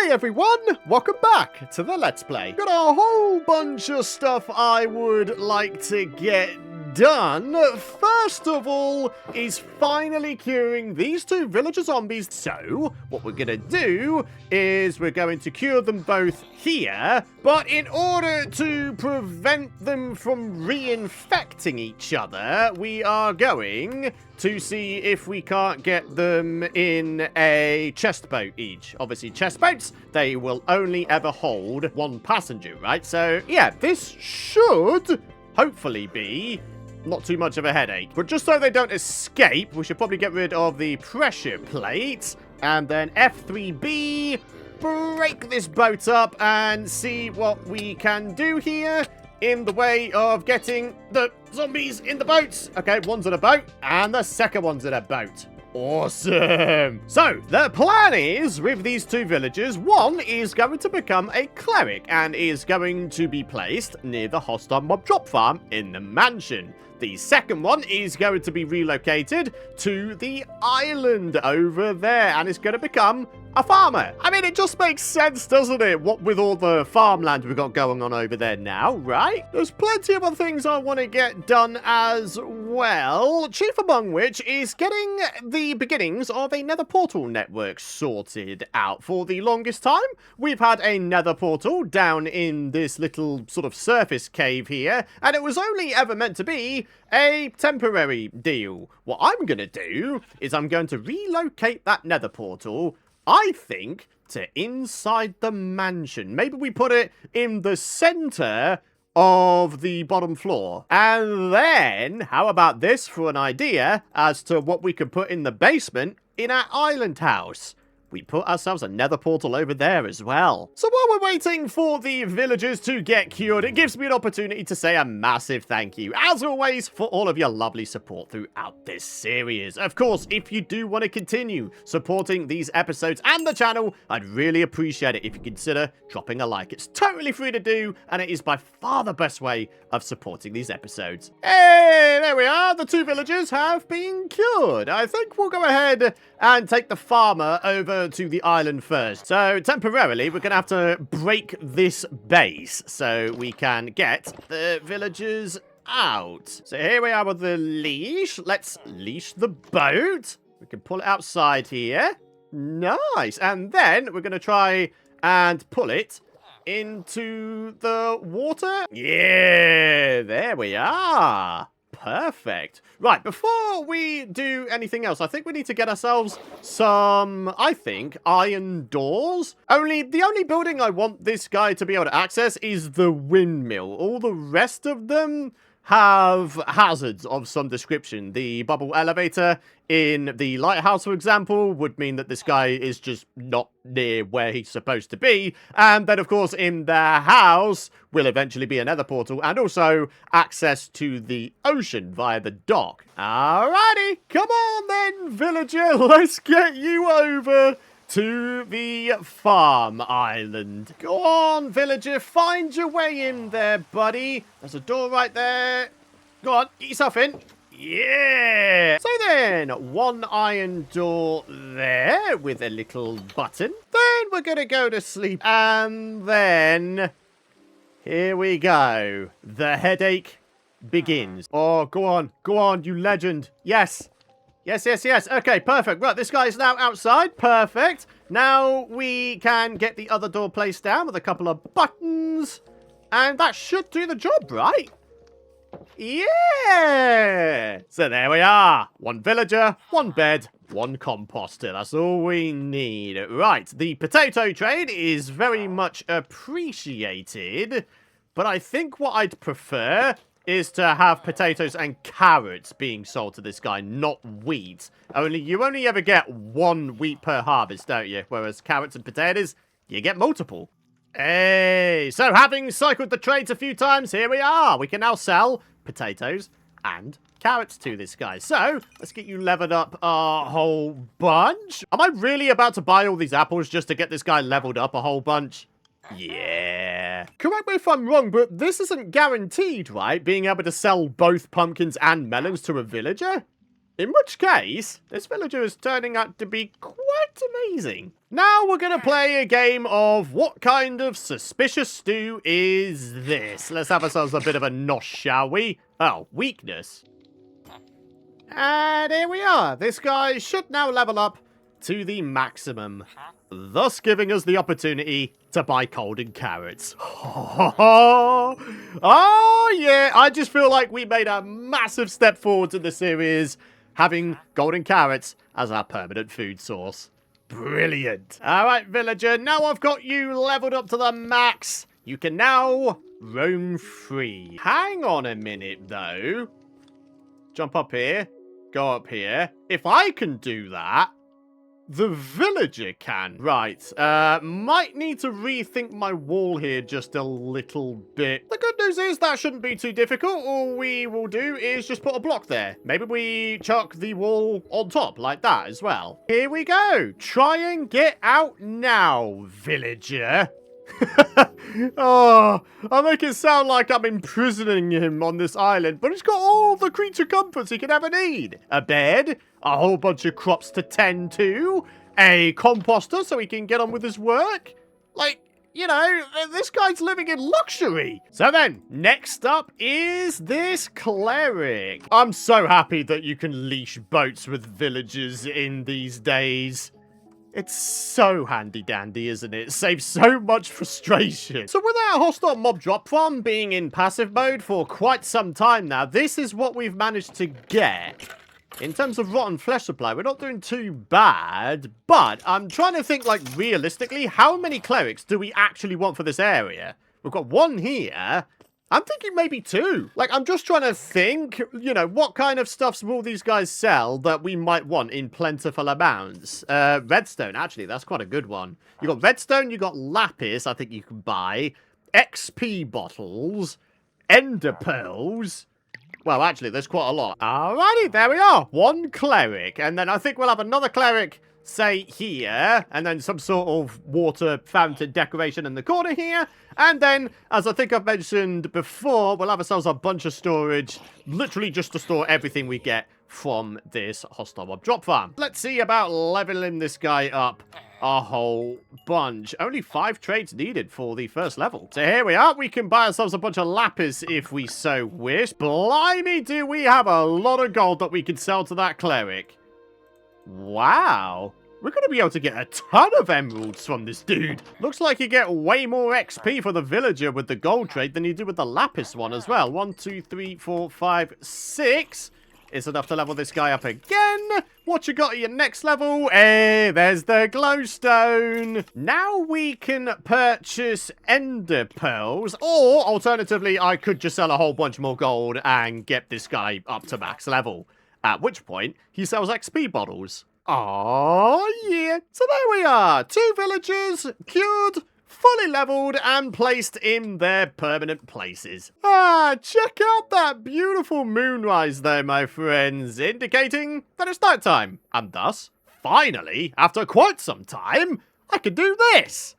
Hey everyone, welcome back to the Let's Play. Got a whole bunch of stuff I would like to get done. First of all is finally curing these two villager zombies. So what we're gonna do is we're going to cure them both here, but in order to prevent them from reinfecting each other, we are going to see if we can't get them in a chest boat each. Obviously, chest boats, they will only ever hold one passenger, right? So yeah, this should hopefully be not too much of a headache. But just so they don't escape, we should probably get rid of the pressure plate. And then F3B, break this boat up and see what we can do here in the way of getting the zombies in the boats. Okay, one's in a boat and the second one's in a boat. Awesome. So, the plan is, with these two villagers, one is going to become a cleric and is going to be placed near the hostile mob drop farm in the mansion. The second one is going to be relocated to the island over there and is going to become a farmer. I mean, it just makes sense, doesn't it? What with all the farmland we've got going on over there now, right? There's plenty of other things I want to get done as well. Chief among which is getting the beginnings of a nether portal network sorted out. For the longest time, we've had a nether portal down in this little sort of surface cave here, and it was only ever meant to be a temporary deal. What I'm going to do is I'm going to relocate that nether portal, I think, to inside the mansion. Maybe we put it in the center of the bottom floor. And then, how about this for an idea as to what we could put in the basement in our island house? We put ourselves a nether portal over there as well. So while we're waiting for the villagers to get cured, it gives me an opportunity to say a massive thank you, as always, for all of your lovely support throughout this series. Of course, if you do want to continue supporting these episodes and the channel, I'd really appreciate it if you consider dropping a like. It's totally free to do, and it is by far the best way of supporting these episodes. Hey, there we are. The two villagers have been cured. I think we'll go ahead and take the farmer over to the island first. So temporarily we're gonna have to break this base so we can get the villagers out. So here we are with the leash. Let's leash the boat. We can pull it outside here. Nice. And then we're gonna try and pull it into the water. Yeah, there we are. Perfect. Right, before we do anything else, I think we need to get ourselves some, I think, iron doors. The only building I want this guy to be able to access is the windmill. All the rest of them have hazards of some description. The bubble elevator in the lighthouse, for example, would mean that this guy is just not near where he's supposed to be. And then, of course, in the house will eventually be another portal and also access to the ocean via the dock. Alrighty, come on then, villager. Let's get you over to the farm island. Go on, villager. Find your way in there, buddy. There's a door right there. Go on, get yourself in. Yeah. So then, one iron door there with a little button. Then we're going to go to sleep. And then, here we go. The headache begins. Oh, go on, you legend. Yes. Yes. Okay, perfect. Right, this guy is now outside. Perfect. Now we can get the other door placed down with a couple of buttons. And that should do the job, right? Yeah! So there we are. One villager, one bed, one composter. That's all we need. Right, the potato trade is very much appreciated. But I think what I'd prefer is to have potatoes and carrots being sold to this guy, not wheat. You only ever get one wheat per harvest, don't you? Whereas carrots and potatoes, you get multiple. Hey, so having cycled the trades a few times, here we are. We can now sell potatoes and carrots to this guy. So, let's get you leveled up a whole bunch. Am I really about to buy all these apples just to get this guy leveled up a whole bunch? Yeah. Correct me if I'm wrong, but this isn't guaranteed, right? Being able to sell both pumpkins and melons to a villager? In which case, this villager is turning out to be quite amazing. Now we're going to play a game of what kind of suspicious stew is this? Let's have ourselves a bit of a nosh, shall we? Oh, weakness. And here we are. This guy should now level up to the maximum, thus giving us the opportunity to buy golden carrots. Oh yeah, I just feel like we made a massive step forward in the series, having golden carrots as our permanent food source. Brilliant. All right, villager, now I've got you leveled up to the max. You can now roam free. Hang on a minute, though. Jump up here. Go up here. If I can do that, the villager can. Right. Might need to rethink my wall here just a little bit. The good news is that shouldn't be too difficult. All we will do is just put a block there. Maybe we chuck the wall on top like that as well. Here we go. Try and get out now, villager. Oh, I make it sound like I'm imprisoning him on this island, but he's got all the creature comforts he could ever need. A bed, a whole bunch of crops to tend to, a composter so he can get on with his work. Like, you know, this guy's living in luxury. So then, next up is this cleric. I'm so happy that you can leash boats with villagers in these days. It's so handy-dandy, isn't it? It saves so much frustration. So with our hostile mob drop farm being in passive mode for quite some time now, this is what we've managed to get. In terms of rotten flesh supply, we're not doing too bad, but I'm trying to think, like, realistically, how many clerics do we actually want for this area? We've got one here. I'm thinking maybe two. Like, I'm just trying to think, you know, what kind of stuffs will these guys sell that we might want in plentiful amounts? Redstone, actually, that's quite a good one. You got redstone, you got lapis, I think you can buy. XP bottles. Ender pearls. Well, actually, there's quite a lot. Alrighty, there we are. One cleric. And then I think we'll have another cleric, say, here. And then some sort of water fountain decoration in the corner here. And then, as I think I've mentioned before, we'll have ourselves a bunch of storage. Literally just to store everything we get from this hostile mob drop farm. Let's see about leveling this guy up a whole bunch. Only 5 trades needed for the first level. So here we are. We can buy ourselves a bunch of lapis if we so wish. Blimey, do we have a lot of gold that we can sell to that cleric. Wow. We're going to be able to get a ton of emeralds from this dude. Looks like you get way more XP for the villager with the gold trade than you do with the lapis one as well. 1, 2, 3, 4, 5, 6. Is enough to level this guy up again. What you got at your next level? Hey, there's the glowstone. Now we can purchase ender pearls. Or, alternatively, I could just sell a whole bunch more gold and get this guy up to max level. At which point, he sells XP bottles. Oh yeah. So there we are. 2 villagers cured, fully leveled, and placed in their permanent places. Ah, check out that beautiful moonrise there, my friends, indicating that it's night time. And thus, finally, after quite some time, I can do this.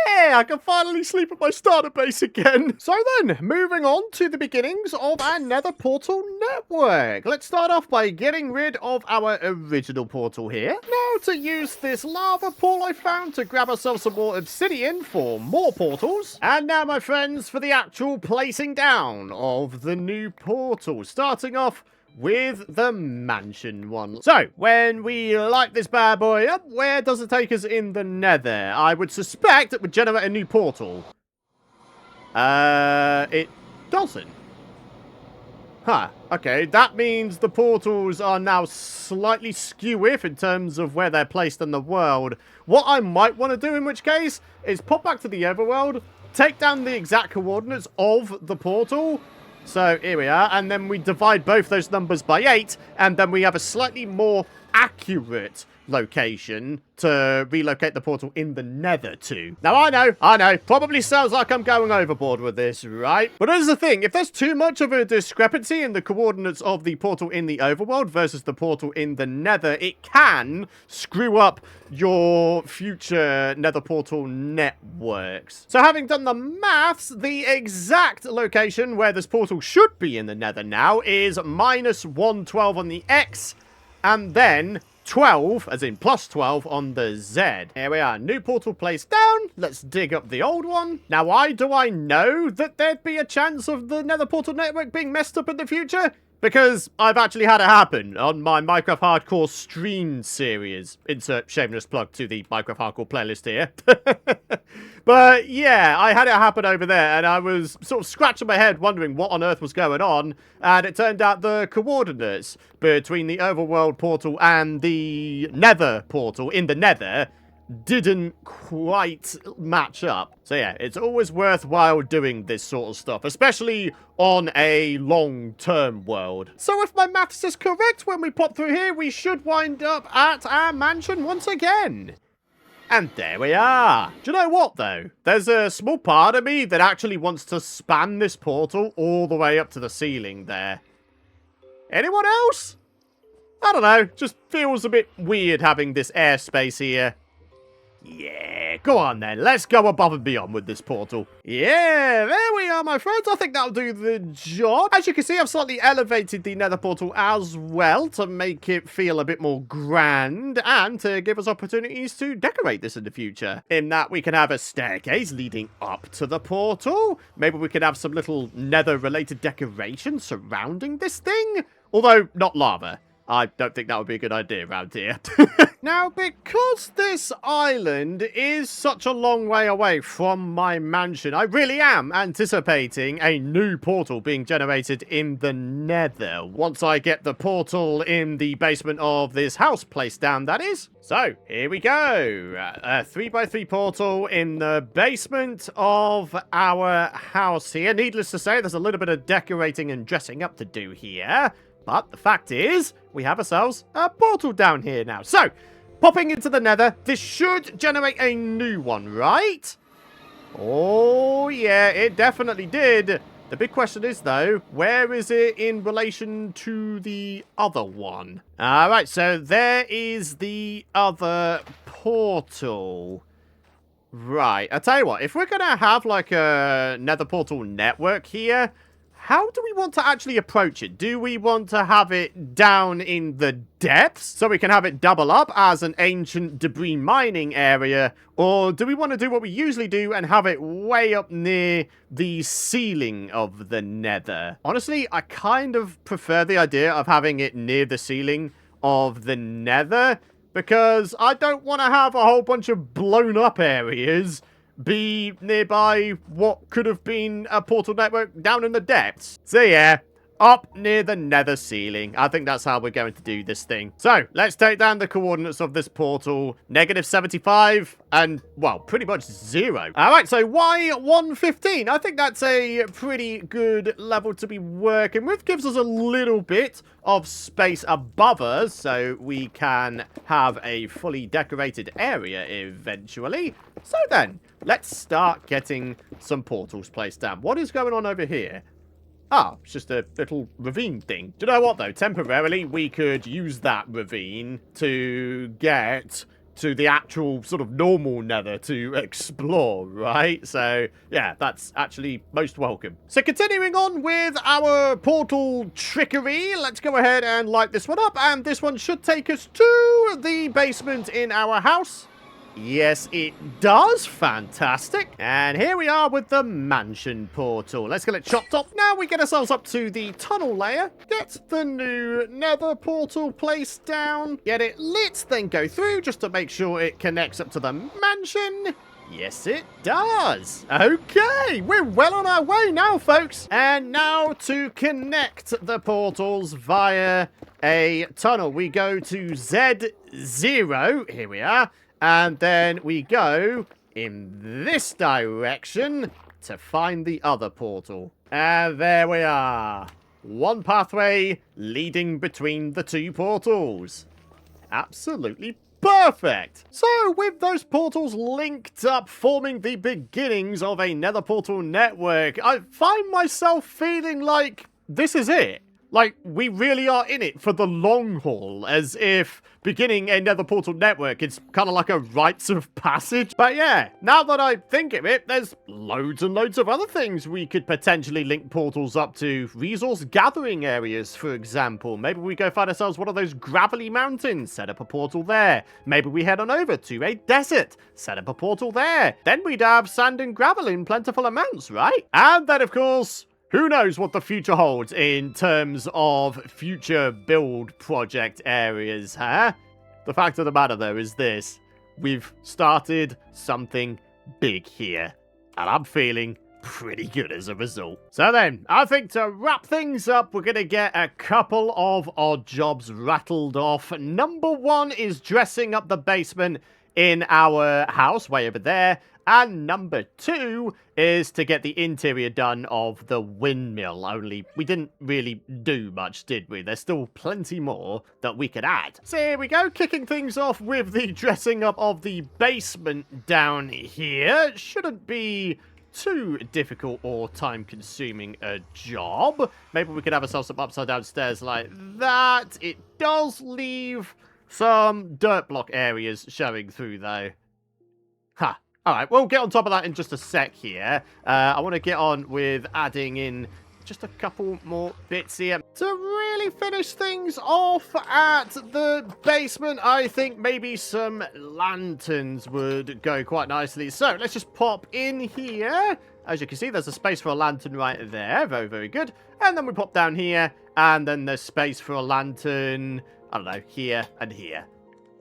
Yeah, I can finally sleep at my starter base again. So then, moving on to the beginnings of our Nether portal network. Let's start off by getting rid of our original portal here. Now to use this lava pool I found to grab ourselves some more obsidian for more portals. And now, my friends, for the actual placing down of the new portal. Starting off with the mansion one. So, when we light this bad boy up, where does it take us in the Nether? I would suspect it would generate a new portal. It doesn't. Huh, okay, that means the portals are now slightly skew-if in terms of where they're placed in the world. What I might want to do in which case is pop back to the overworld, take down the exact coordinates of the portal. So, here we are, and then we divide both those numbers by 8, and then we have a slightly more accurate location to relocate the portal in the Nether to. Now, I know, probably sounds like I'm going overboard with this, right? But here's the thing, if there's too much of a discrepancy in the coordinates of the portal in the overworld versus the portal in the Nether, it can screw up your future Nether portal networks. So having done the maths, the exact location where this portal should be in the Nether now is -112 on the X, and then 12, as in plus 12, on the Z. Here we are, new portal placed down. Let's dig up the old one. Now, why do I know that there'd be a chance of the Nether portal network being messed up in the future? Because I've actually had it happen on my Minecraft Hardcore stream series. Insert shameless plug to the Minecraft Hardcore playlist here. But yeah, I had it happen over there, and I was sort of scratching my head wondering what on earth was going on, and it turned out the coordinates between the overworld portal and the Nether portal in the Nether didn't quite match up. So yeah, it's always worthwhile doing this sort of stuff, especially on a long-term world. So if my maths is correct, when we pop through here, we should wind up at our mansion once again. And there we are. Do you know what, though? There's a small part of me that actually wants to span this portal all the way up to the ceiling there. Anyone else? I don't know. Just feels a bit weird having this airspace here. Yeah, go on then. Let's go above and beyond with this portal. Yeah, there we are, my friends. I think that'll do the job. As you can see, I've slightly elevated the Nether portal as well to make it feel a bit more grand and to give us opportunities to decorate this in the future. In that, we can have a staircase leading up to the portal. Maybe we could have some little Nether-related decoration surrounding this thing. Although, not lava. I don't think that would be a good idea around here. Now, because this island is such a long way away from my mansion, I really am anticipating a new portal being generated in the Nether. Once I get the portal in the basement of this house placed down, that is. So, here we go. A 3x3 portal in the basement of our house here. Needless to say, there's a little bit of decorating and dressing up to do here. But the fact is, we have ourselves a portal down here now. So, popping into the Nether, this should generate a new one, right? Oh, yeah, it definitely did. The big question is, though, where is it in relation to the other one? All right, so there is the other portal. Right, I'll tell you what, if we're going to have, like, a Nether portal network here, how do we want to actually approach it? Do we want to have it down in the depths so we can have it double up as an ancient debris mining area? Or do we want to do what we usually do and have it way up near the ceiling of the Nether? Honestly, I kind of prefer the idea of having it near the ceiling of the Nether because I don't want to have a whole bunch of blown up areas be nearby what could have been a portal network down in the depths. So yeah, up near the Nether ceiling. I think that's how we're going to do this thing. So, let's take down the coordinates of this portal. -75 and, well, pretty much 0. Alright, so why 115? I think that's a pretty good level to be working with. Gives us a little bit of space above us so we can have a fully decorated area eventually. So then, let's start getting some portals placed down. What is going on over here? Ah, it's just a little ravine thing. Do you know what, though? Temporarily, we could use that ravine to get to the actual sort of normal Nether to explore, right? So, yeah, that's actually most welcome. So, continuing on with our portal trickery, let's go ahead and light this one up. And this one should take us to the basement in our house. Yes, it does. Fantastic. And here we are with the mansion portal. Let's get it chopped up. Now we get ourselves up to the tunnel layer. Get the new Nether portal placed down. Get it lit, then go through just to make sure it connects up to the mansion. Yes, it does. Okay, we're well on our way now, folks. And now to connect the portals via a tunnel. We go to Z0. Here we are. And then we go in this direction to find the other portal. And there we are. One pathway leading between the two portals. Absolutely Perfect! So, with those portals linked up, forming the beginnings of a nether portal network, I find myself feeling like this is it. Like, we really are in it for the long haul, as if beginning a nether portal network is kind of like a rites of passage. But yeah, now that I think of it, there's loads and loads of other things we could potentially link portals up to. Resource gathering areas, for example. Maybe we go find ourselves one of those gravelly mountains, set up a portal there. Maybe we head on over to a desert, set up a portal there. Then we'd have sand and gravel in plentiful amounts, right? And then, of course, who knows what the future holds in terms of future build project areas, huh? The fact of the matter, though, is this. We've started something big here, and I'm feeling pretty good as a result. So then, I think to wrap things up, we're going to get a couple of odd jobs rattled off. Number one is dressing up the basement in our house way over there. And number two is to get the interior done of the windmill, only we didn't really do much, did we? There's still plenty more that we could add. So here we go, kicking things off with the dressing up of the basement down here. Shouldn't be too difficult or time-consuming a job. Maybe we could have ourselves some upside-down stairs like that. It does leave some dirt block areas showing through, though. Huh. Alright, we'll get on top of that in just a sec here. I want to get on with adding in just a couple more bits here. To really finish things off at the basement, I think maybe some lanterns would go quite nicely. So, let's just pop in here. As you can see, there's a space for a lantern right there. Very, very good. And then we pop down here, and then there's space for a lantern, I don't know, here and here.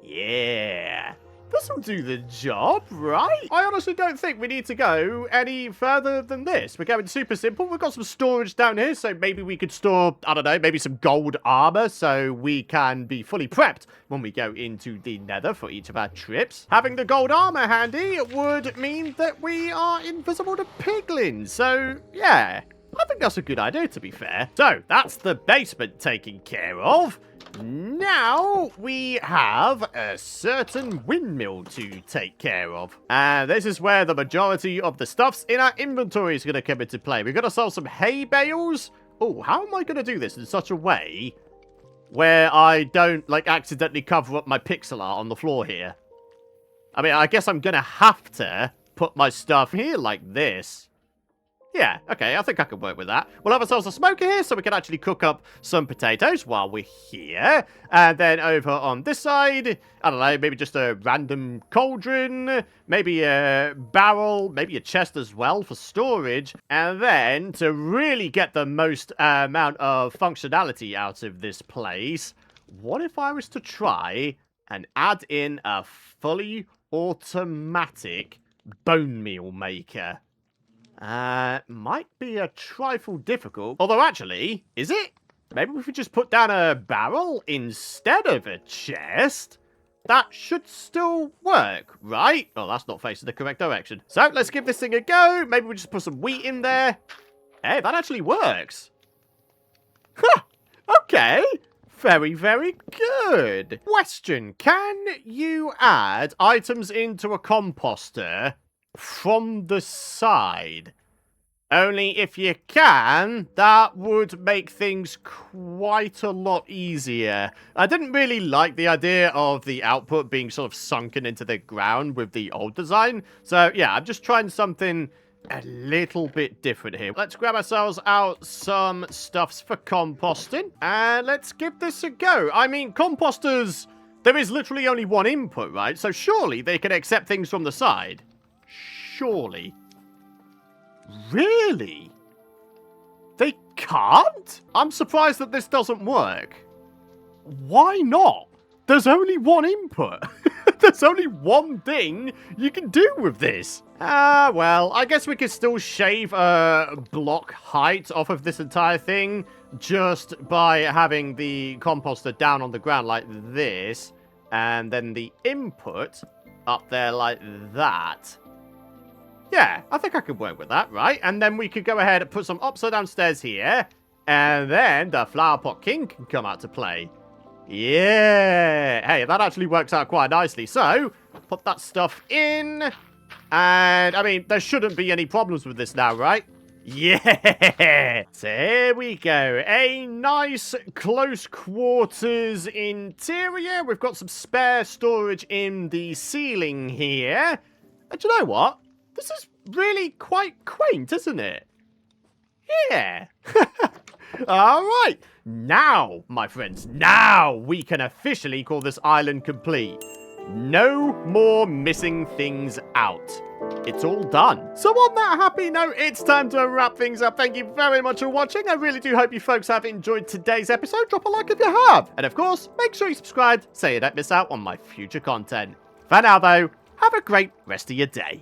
Yeah. This will do the job, right? I honestly don't think we need to go any further than this. We're going super simple. We've got some storage down here, so maybe we could store, I don't know, maybe some gold armor so we can be fully prepped when we go into the nether for each of our trips. Having the gold armor handy would mean that we are invisible to piglins. So, yeah, I think that's a good idea, to be fair. So, that's the basement taken care of. Now we have a certain windmill to take care of. And this is where the majority of the stuffs in our inventory is going to come into play. We've got to sell some hay bales. Oh, how am I going to do this in such a way where I don't, like, accidentally cover up my pixel art on the floor here? I mean, I guess I'm going to have to put my stuff here like this. Yeah, okay, I think I can work with that. We'll have ourselves a smoker here so we can actually cook up some potatoes while we're here. And then over on this side, I don't know, maybe just a random cauldron, maybe a barrel, maybe a chest as well for storage. And then to really get the most amount of functionality out of this place, what if I was to try and add in a fully automatic bone meal maker? Might be a trifle difficult. Although, actually, is it? Maybe if we just put down a barrel instead of a chest, that should still work, right? Oh, that's not facing the correct direction. So, let's give this thing a go. Maybe we just put some wheat in there. Hey, that actually works. Huh, okay. Very, very good. Question, can you add items into a composter from the side? Only if you can, that would make things quite a lot easier. I didn't really like the idea of the output being sort of sunken into the ground with the old design. So yeah, I'm just trying something a little bit different here. Let's grab ourselves out some stuffs for composting, and let's give this a go. I mean, composters, there is literally only one input, right? So surely they can accept things from the side. Surely. Really? They can't? I'm surprised that this doesn't work. Why not? There's only one input. There's only one thing you can do with this. Well, I guess we could still shave a block height off of this entire thing just by having the composter down on the ground like this, and then the input up there like that. Yeah, I think I could work with that, right? And then we could go ahead and put some upside down stairs here, and then the flower pot king can come out to play. Yeah. Hey, that actually works out quite nicely. So, put that stuff in. And, I mean, there shouldn't be any problems with this now, right? Yeah! So here we go. A nice close quarters interior. We've got some spare storage in the ceiling here. And you know what? This is really quite quaint, isn't it? Yeah. All right. Now, my friends, now we can officially call this island complete. No more missing things out. It's all done. So on that happy note, it's time to wrap things up. Thank you very much for watching. I really do hope you folks have enjoyed today's episode. Drop a like if you have. And of course, make sure you subscribe so you don't miss out on my future content. For now though, have a great rest of your day.